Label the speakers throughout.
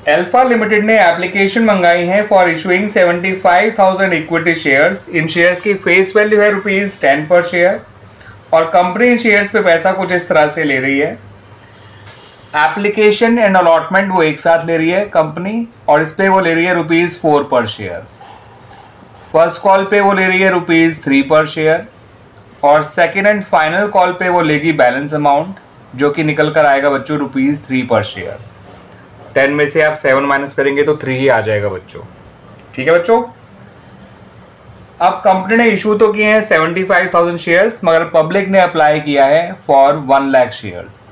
Speaker 1: Alpha limited ने application मंगाई है for issuing 75,000 equity shares. In shares की फेस वैल्यू है ₹10 पर शेयर और कंपनी इन शेयर्स पे पैसा कुछ इस तरह से ले रही है। एप्लीकेशन एंड अलॉटमेंट वो एक साथ ले रही है कंपनी और इस पे वो ले रही है ₹4 पर शेयर। फर्स्ट कॉल पे वो ले रही है ₹3 पर शेयर और सेकेंड एंड फाइनल कॉल पे वो लेगी बैलेंस अमाउंट जो कि निकल कर आएगा बच्चों ₹3 पर शेयर। 10 में से आप 7 माइनस करेंगे तो 3 ही आ जाएगा बच्चों। ठीक है बच्चों। अब कंपनी ने इशू तो किए हैं 75,000 शेयर्स, मगर पब्लिक ने अप्लाई किया है फॉर 1 लाख शेयर्स।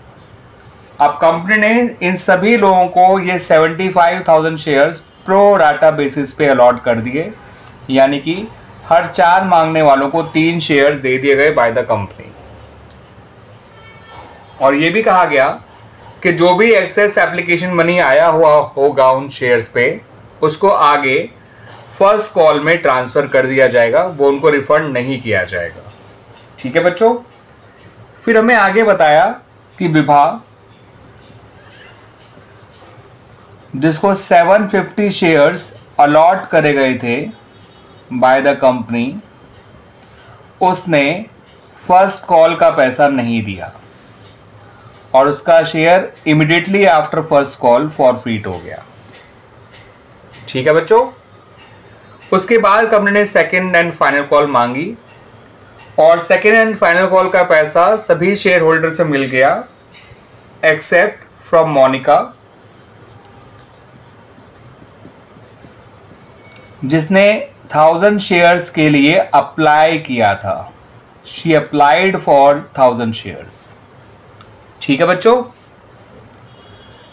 Speaker 1: अब कंपनी ने इन सभी लोगों को ये 75,000 शेयर्स प्रो राटा बेसिस पे अलॉट कर दिए, यानी कि हर 4 मांगने वालों को 3 शेयर्स दे दिए गए बाय द कंपनी। और ये भी कहा गया कि जो भी एक्सेस एप्लीकेशन मनी आया हुआ होगा उन शेयर्स पे उसको आगे फर्स्ट कॉल में ट्रांसफर कर दिया जाएगा, वो उनको रिफंड नहीं किया जाएगा। ठीक है बच्चों। फिर हमें आगे बताया कि विभा जिसको 750 शेयर्स अलॉट करे गए थे बाय द कंपनी, उसने फर्स्ट कॉल का पैसा नहीं दिया और उसका share immediately after first call forfeit हो गया। ठीक है बच्चों। उसके बाद कंपनी ने सेकेंड एंड फाइनल कॉल मांगी और सेकेंड एंड फाइनल कॉल का पैसा सभी शेयर होल्डर से मिल गया एक्सेप्ट फ्रॉम मोनिका, जिसने 1000 शेयर्स के लिए अप्लाई किया था। She applied for 1000 shares. ठीक है बच्चों।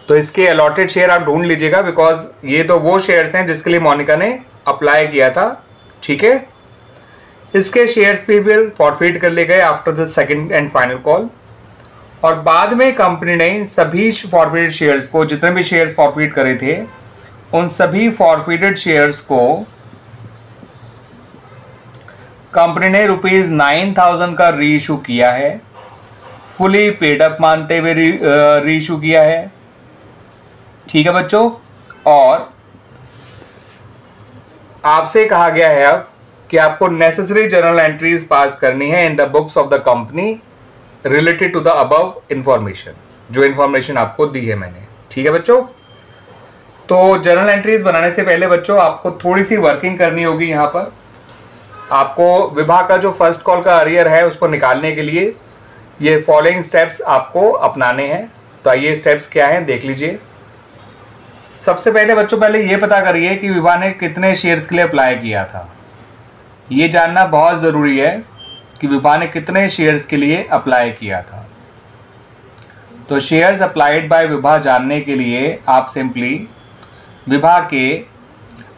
Speaker 1: तो इसके अलॉटेड शेयर आप ढूंढ लीजिएगा बिकॉज ये तो वो शेयर्स हैं जिसके लिए मोनिका ने अप्लाई किया था। ठीक है। इसके शेयर्स भी फिर फॉरफीट कर लिए गए after the second and final call और बाद में कंपनी ने सभी फॉरफीटेड शेयर्स को, जितने भी शेयर्स फॉरफीट करे थे, उन सभी फॉरफीटेड शेयर्स को कंपनी ने ₹9,000 का री इशू किया है, फुली पेड अप मानते हुए री इशू किया है। ठीक है बच्चों। और आपसे कहा गया है अब कि आपको नेसेसरी जर्नल एंट्रीज पास करनी है in the books of the company related to the above information, जो इंफॉर्मेशन आपको दी है मैंने। ठीक है बच्चों। तो जर्नल एंट्रीज बनाने से पहले बच्चों आपको थोड़ी सी वर्किंग करनी होगी। यहाँ पर आपको विभाग का जो फर्स्ट कॉल का अरियर है उसको निकालने के लिए ये फॉलोइंग स्टेप्स आपको अपनाने हैं। तो आइए स्टेप्स क्या हैं देख लीजिए। सबसे पहले बच्चों पहले ये पता करिए कि विभा ने कितने शेयर्स के लिए अप्लाई किया था। ये जानना बहुत ज़रूरी है कि विभा ने कितने शेयर्स के लिए अप्लाई किया था। तो शेयर्स अप्लाइड बाय विभा जानने के लिए आप सिंपली विभा के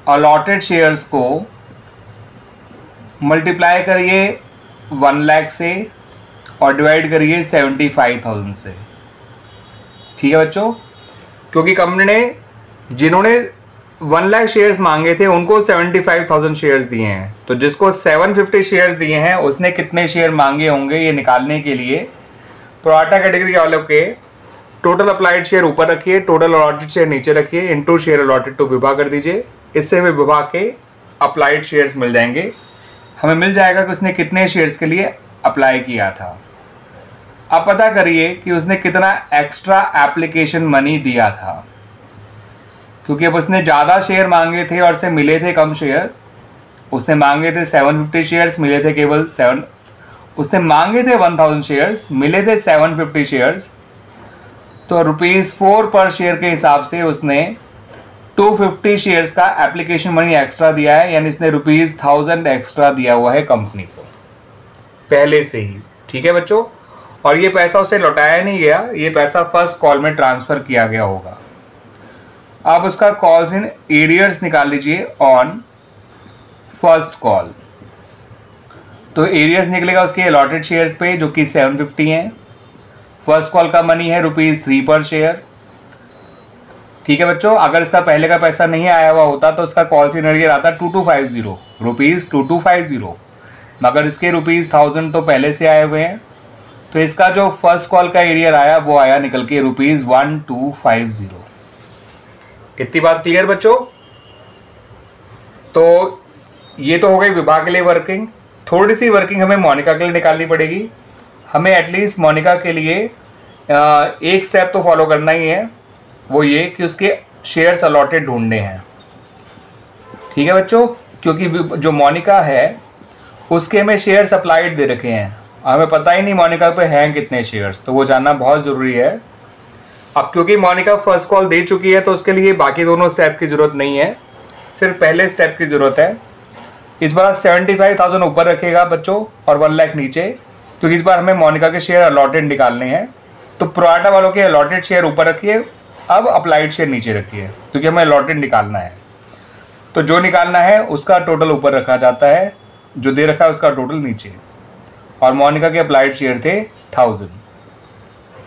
Speaker 1: अलॉटेड शेयर्स को मल्टीप्लाई करिए 1 लाख से और डिवाइड करिए 75,000 से। ठीक है बच्चों। क्योंकि कंपनी ने जिन्होंने 1 लाख शेयर्स मांगे थे उनको 75,000 शेयर्स दिए हैं, तो जिसको 750 शेयर्स दिए हैं उसने कितने शेयर मांगे होंगे ये निकालने के लिए प्रोराटा कैटेगरी वालों के टोटल अप्लाइड शेयर ऊपर रखिए, टोटल अलॉटेड शेयर नीचे रखिए, इनटू शेयर अलॉटेड टू विभा कर दीजिए। इससे हमें विभा के अप्लाइड शेयर्स मिल जाएंगे। हमें मिल जाएगा कि उसने कितने शेयर्स के लिए अप्लाई किया था। अब पता करिए कि उसने कितना एक्स्ट्रा एप्लीकेशन मनी दिया था, क्योंकि अब उसने ज़्यादा शेयर मांगे थे और से मिले थे कम शेयर। उसने मांगे थे 750 शेयर्स, मिले थे केवल 7। उसने मांगे थे 1000 शेयर्स, मिले थे 750 शेयर्स। तो ₹4 पर शेयर के हिसाब से उसने 250 शेयर्स का एप्लीकेशन मनी एक्स्ट्रा दिया है, यानी उसने ₹1000 एक्स्ट्रा दिया हुआ है कंपनी को पहले से ही। ठीक है बच्चों। और ये पैसा उसे लौटाया नहीं गया, ये पैसा फर्स्ट कॉल में ट्रांसफर किया गया होगा। आप उसका कॉल्स इन एरियर्स निकाल लीजिए ऑन फर्स्ट कॉल। तो एरियर्स निकलेगा उसके अलॉटेड शेयर्स पे जो कि 750 हैं। फर्स्ट कॉल का मनी है ₹3 पर शेयर। ठीक है बच्चों। अगर इसका पहले का पैसा नहीं आया हुआ होता तो उसका कॉल इन एरियर आता 2250 ₹2250, मगर इसके ₹1000 तो पहले से आए हुए हैं, तो इसका जो फर्स्ट कॉल का एरियर आया वो आया निकल के ₹1250। इतनी बात क्लियर बच्चों? तो ये तो हो गई विभा के लिए वर्किंग। थोड़ी सी वर्किंग हमें मोनिका के लिए निकालनी पड़ेगी। हमें एटलीस्ट मोनिका के लिए एक स्टेप तो फॉलो करना ही है, वो ये कि उसके शेयर्स अलॉटेड ढूंढने हैं। ठीक है बच्चों, क्योंकि जो मोनिका है उसके हमें शेयर्स अप्लाइड दे रखे हैं, हमें पता ही नहीं मोनिका पे हैं कितने शेयर्स, तो वो जानना बहुत ज़रूरी है। अब क्योंकि मोनिका फर्स्ट कॉल दे चुकी है तो उसके लिए बाकी दोनों स्टेप की ज़रूरत नहीं है, सिर्फ पहले स्टेप की ज़रूरत है। इस बार 75,000 ऊपर रखेगा बच्चों और 1 लाख नीचे, क्योंकि इस बार हमें मोनिका के शेयर अलॉटेड निकालने हैं। तो प्रोआटा वालों के अलॉटेड शेयर ऊपर रखिए, अब अप्लाइड शेयर नीचे रखिए, क्योंकि हमें अलॉटेड निकालना है। तो जो निकालना है उसका टोटल ऊपर रखा जाता है, जो दे रखा है उसका टोटल नीचे। और मोनिका के अप्लाइड शेयर थे 1000,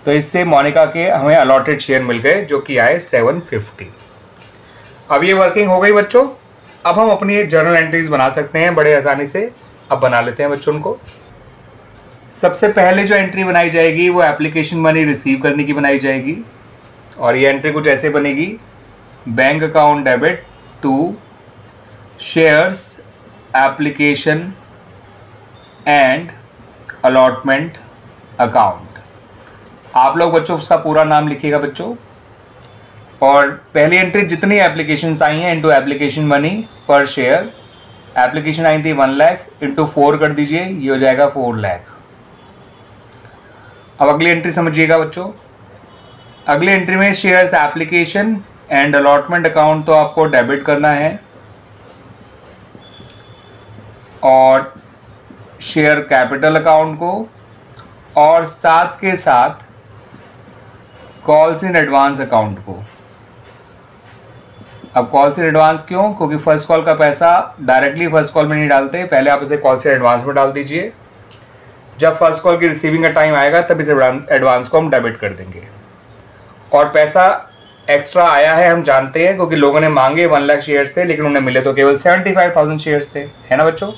Speaker 1: तो इससे मोनिका के हमें अलॉटेड शेयर मिल गए जो कि आए 750। अब ये वर्किंग हो गई बच्चों। अब हम अपनी एक जर्नल एंट्रीज बना सकते हैं बड़े आसानी से। अब बना लेते हैं बच्चों उनको। सबसे पहले जो एंट्री बनाई जाएगी वो एप्लीकेशन मनी रिसीव करने की बनाई जाएगी, और ये एंट्री कुछ ऐसे बनेगी, bank account debit to shares application and allotment account. आप लोग बच्चों उसका पूरा नाम लिखिएगा बच्चों। और पहली एंट्री जितनी एप्लीकेशंस आई हैं इनटू एप्लीकेशन मनी पर शेयर, एप्लीकेशन आई थी 1 लाख इंटू 4 कर दीजिए, ये हो जाएगा 4 लाख। अब अगली एंट्री समझिएगा बच्चों। अगली एंट्री में shares application and allotment account तो आपको डेबिट करना है, और शेयर कैपिटल अकाउंट को, और साथ के साथ कॉल्स इन एडवांस अकाउंट को। अब कॉल्स इन एडवांस क्यों? क्योंकि फर्स्ट कॉल का पैसा डायरेक्टली फर्स्ट कॉल में नहीं डालते, पहले आप इसे कॉल्स इन एडवांस में डाल दीजिए। जब फर्स्ट कॉल की रिसीविंग का टाइम आएगा तब इस एडवांस को हम डेबिट कर देंगे। और पैसा एक्स्ट्रा आया है हम जानते हैं, क्योंकि लोगों ने मांगे 1 लाख शेयर्स थे लेकिन उन्हें मिले तो केवल 75,000 शेयर्स थे, है ना बच्चों?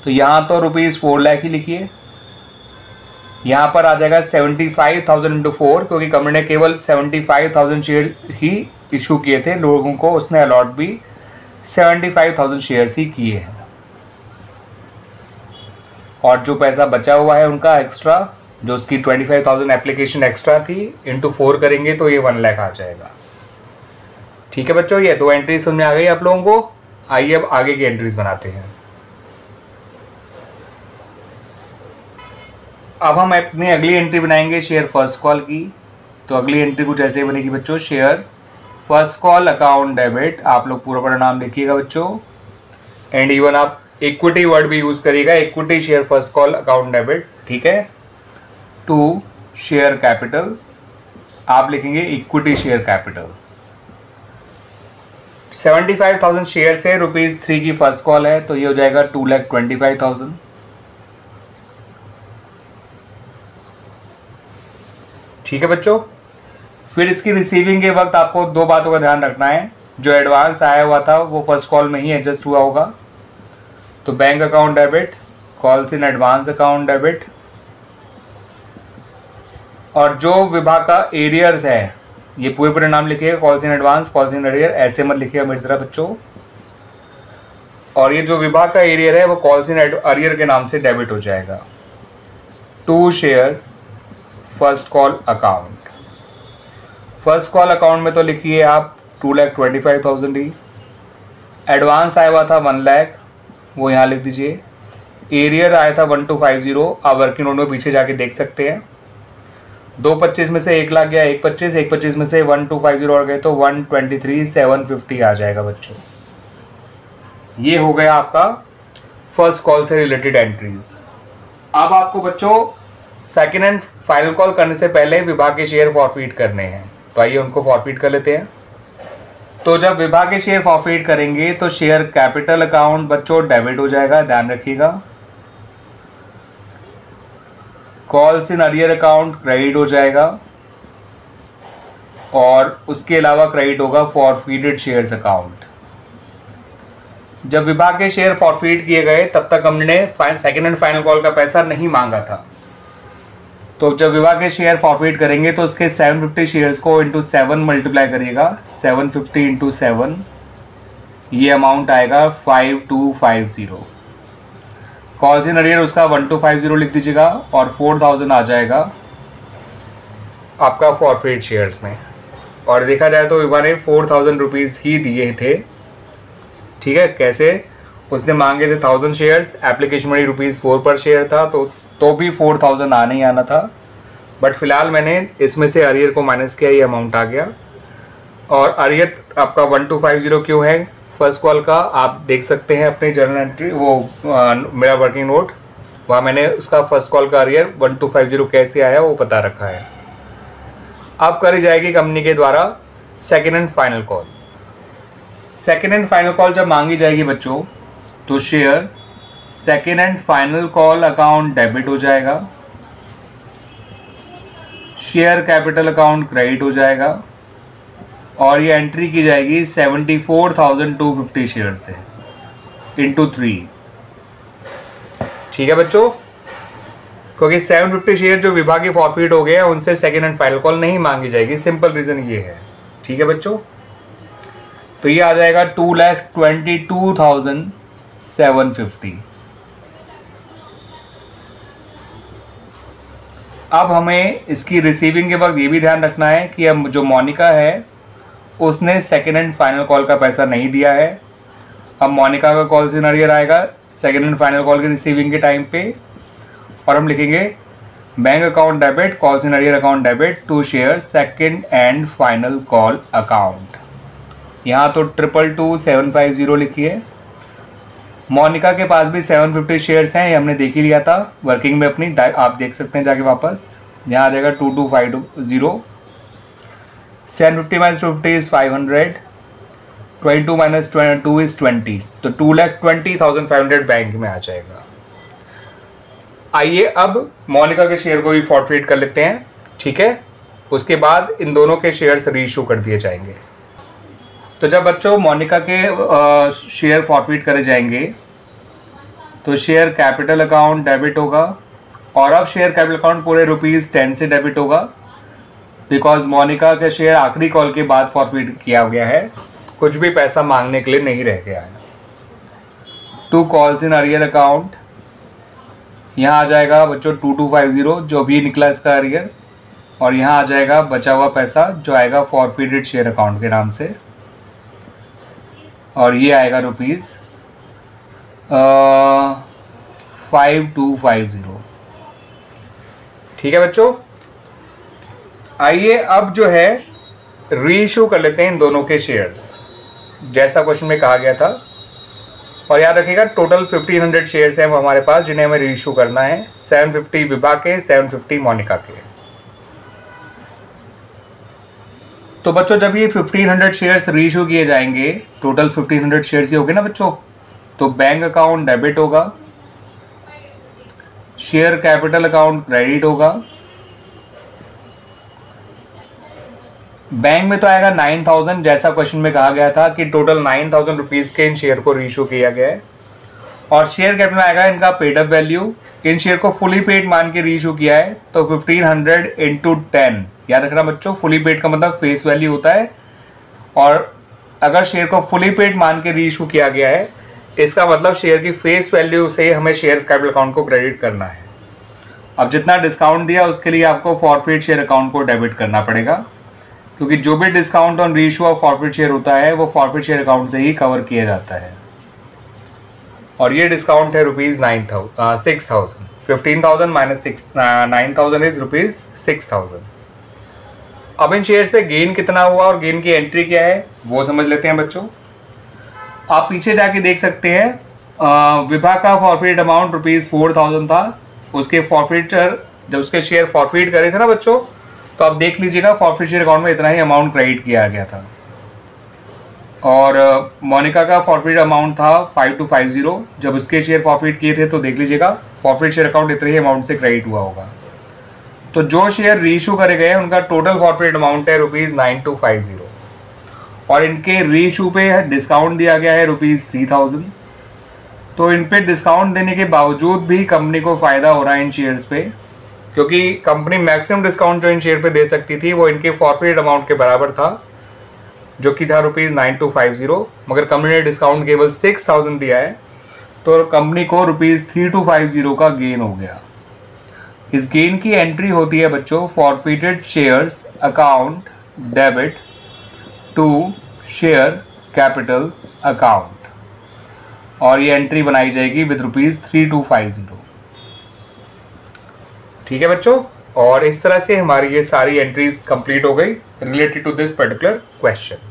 Speaker 1: तो यहाँ तो ₹4 लाख ही लिखिए। यहाँ पर आ जाएगा 75,000 इंटू 4, क्योंकि कंपनी ने केवल 75,000 शेयर ही इशू किए थे लोगों को, उसने अलॉट भी 75,000 शेयर्स ही किए हैं। और जो पैसा बचा हुआ है उनका एक्स्ट्रा, जो उसकी 25,000 एप्लीकेशन एक्स्ट्रा थी, इंटू 4 करेंगे तो ये 1 लाख आ जाएगा। ठीक है बच्चों, ये 2 एंट्रीज समझ में आ गई आप लोगों को। आइए अब आगे की एंट्रीज बनाते हैं। अब हम अपनी अगली एंट्री बनाएंगे शेयर फर्स्ट कॉल की। तो अगली एंट्री कुछ ऐसे ही बनेगी बच्चों, share first call account debit, आप लोग पूरा बड़ा नाम लिखिएगा बच्चों। एंड इवन आप इक्विटी वर्ड भी यूज करिएगा, equity share first call account debit, ठीक है। टू शेयर कैपिटल, आप लिखेंगे इक्विटी शेयर कैपिटल। 75,000 शेयर से ₹3 की फर्स्ट कॉल है, तो ये हो जाएगा 2,25,000। ठीक है बच्चों। फिर इसकी रिसीविंग के वक्त आपको 2 बातों का ध्यान रखना है। जो एडवांस आया हुआ था वो फर्स्ट कॉल में ही एडजस्ट हुआ होगा, तो bank account debit, calls in advance account debit. और जो विभाग का एरियर है, ये पूरे नाम लिखिएगा, calls in advance, calls in arrear, ऐसे मत लिखिएगा मेरी तरह बच्चों। और ये जो विभाग का एरियर है वो कॉल्स इन एरियर के नाम से डेबिट हो जाएगा। To share first call account, first call account में तो लिखिए आप 2,25,000 ही। एडवांस आया हुआ था 1 लाख, वो यहाँ लिख दीजिए। एरियर आया था 1250, आप वर्किंग नोट में पीछे जाके देख सकते हैं। 225 में से 1 लाख गया, 125 में से 1250 और गए तो 123,750 आ जाएगा बच्चों। ये हो गया आपका फर्स्ट कॉल से रिलेटेड एंट्रीज। अब आपको बच्चों सेकेंड एंड फाइनल कॉल करने से पहले विभाग के शेयर फॉरफीट करने हैं, तो आइए उनको फॉरफीट कर लेते हैं। तो जब विभाग के शेयर फॉरफीट करेंगे तो शेयर कैपिटल अकाउंट बच्चों डेबिट हो जाएगा, ध्यान रखिएगा। Calls in arrear account credit हो जाएगा, और उसके अलावा क्रेडिट होगा फॉरफीटेड शेयर्स अकाउंट। जब विभाग के शेयर फॉरफीट किए गए तब तक हमने सेकेंड एंड फाइनल कॉल का पैसा नहीं मांगा था। तो जब विभा के शेयर फॉरफिट करेंगे तो उसके 750 शेयर्स को इंटू 7 मल्टीप्लाई करिएगा, 750 इंटू 7, ये अमाउंट आएगा 5250। कॉल्स इन अरियर उसका 1250 लिख दीजिएगा और 4000 आ जाएगा आपका फॉरफिट शेयर्स में। और देखा जाए तो विभा ने 4000 रुपीज़ ही दिए थे, ठीक है। कैसे, उसने मांगे थे 1000 शेयर्स, एप्लीकेशन मनी ₹4 पर शेयर था, तो भी 4000 आना ही आना था। बट फिलहाल मैंने इसमें से अरियर को माइनस किया, ये अमाउंट आ गया। और अरियर आपका 1250 क्यों है फर्स्ट कॉल का, आप देख सकते हैं अपने जर्नल एंट्री, वो मेरा वर्किंग नोट, वहाँ मैंने उसका फर्स्ट कॉल का अरियर 1250 कैसे आया वो बता रखा है। अब करी जाएगी कंपनी के द्वारा second and final call. Second and final call जब मांगी जाएगी बच्चों, तो share second and final call account debit हो जाएगा, शेयर कैपिटल अकाउंट क्रेडिट हो जाएगा, और ये एंट्री की जाएगी 74,250 शेयर से इंटू 3, ठीक है बच्चों। क्योंकि 750 शेयर जो विभा के फॉरफिट हो गए हैं उनसे सेकेंड एंड फाइनल कॉल नहीं मांगी जाएगी, सिंपल रीजन ये है, ठीक है बच्चों। तो ये आ जाएगा 2,22,750। अब हमें इसकी रिसीविंग के वक्त ये भी ध्यान रखना है कि अब जो मोनिका है उसने सेकेंड एंड फाइनल कॉल का पैसा नहीं दिया है। अब मोनिका का कॉल इन अरियर आएगा सेकेंड एंड फाइनल कॉल की रिसीविंग के टाइम पे, और हम लिखेंगे bank account debit, calls in arrear account debit to share second and final call account. यहाँ तो 222,750 लिखिए। मोनिका के पास भी 750 शेयर्स हैं, ये हमने देख ही लिया था वर्किंग में अपनी, आप देख सकते हैं जाके वापस। यहाँ आ जाएगा 2250, 750 माइनस 250 इज 500, 22 माइनस 2 इज 20, तो 2,20,500 बैंक में आ जाएगा। आइए अब मोनिका के शेयर को भी फॉरफिट कर लेते हैं, ठीक है। उसके बाद इन दोनों के शेयर्स रीइशू कर दिए जाएंगे। तो जब बच्चों मोनिका के शेयर फॉरफिट करे जाएंगे तो शेयर कैपिटल अकाउंट डेबिट होगा, और अब शेयर कैपिटल अकाउंट पूरे ₹10 से डेबिट होगा, बिकॉज मोनिका का शेयर आखिरी कॉल के बाद फॉरफिट किया गया है, कुछ भी पैसा मांगने के लिए नहीं रह गया है। To calls in arrear account, यहाँ आ जाएगा बच्चों 2250 जो भी निकला इसका अरियर, और यहाँ आ जाएगा बचा हुआ पैसा जो आएगा फॉरफिटेड शेयर अकाउंट के नाम से, और ये आएगा ₹5250, ठीक है बच्चों। आइए अब जो है रीइशू कर लेते हैं इन दोनों के शेयर्स, जैसा क्वेश्चन में कहा गया था। और याद रखिएगा टोटल 1500 शेयर्स हैं हमारे पास जिन्हें हमें रीइशू करना है, 750 विभा के, 750 मोनिका के। तो बच्चों जब ये 1500 शेयर्स रीइशू किए जाएंगे, टोटल 1500 शेयर्स ही होंगे ना बच्चों, तो बैंक अकाउंट डेबिट होगा, शेयर कैपिटल अकाउंट क्रेडिट होगा। बैंक में तो आएगा 9000, जैसा क्वेश्चन में कहा गया था कि टोटल 9000 रुपीज़ के इन शेयर को रीइशू किया गया है। और शेयर कैपिटल में आएगा इनका पेड अप वैल्यू, इन शेयर को फुली पेड मान के रीइशू किया है, तो 1500 इंटू 10, याद रखना बच्चों फुली पेड का मतलब फेस वैल्यू होता है, और अगर शेयर को फुली पेड मान के रीइशू किया गया है इसका मतलब शेयर की फेस वैल्यू से हमें शेयर कैपिटल अकाउंट को क्रेडिट करना है। अब जितना डिस्काउंट दिया उसके लिए आपको फॉरफिट शेयर अकाउंट को डेबिट करना पड़ेगा, क्योंकि जो भी discount on reissue of forfeit share होता है वो फॉरफिट शेयर अकाउंट से ही कवर किया जाता है। और ये डिस्काउंट है ₹6,000, 15,000 माइनस 9,000 इज ₹6,000। अब इन शेयर्स पे गेन कितना हुआ और गेन की एंट्री क्या है वो समझ लेते हैं बच्चों। आप पीछे जाके देख सकते हैं, विभा का फॉरफिट अमाउंट ₹4,000 था, उसके फॉरफिटर जब उसके शेयर फॉरफिट करे थे ना बच्चों, तो आप देख लीजिएगा फॉरफिट शेयर अकाउंट में इतना ही अमाउंट क्रेडिट किया गया था। और मोनिका का फॉरफिट अमाउंट था 5250, जब उसके शेयर फॉरफिट किए थे तो देख लीजिएगा फॉरफिट शेयर अकाउंट इतने ही अमाउंट से क्रेडिट हुआ होगा। तो जो शेयर रीइशू करे गए उनका टोटल फॉरफिट अमाउंट है ₹9250, और इनके रीइशू पे डिस्काउंट दिया गया है ₹3000। तो इन पे डिस्काउंट देने के बावजूद भी कंपनी को फ़ायदा हो रहा है इन शेयर्स पे, क्योंकि कंपनी मैक्सिमम डिस्काउंट जो इन शेयर पे दे सकती थी वो इनके फॉरफिटेड अमाउंट के बराबर था, जो कि था ₹9250, मगर कंपनी ने डिस्काउंट केवल 6000 दिया है, तो कंपनी को ₹3250 का गेन हो गया। इस गेन की एंट्री होती है बच्चों forfeited shares account debit to share capital account, और ये एंट्री बनाई जाएगी विद ₹3250। ठीक है बच्चों, और इस तरह से हमारी ये सारी एंट्रीज कंप्लीट हो गई related to this particular question.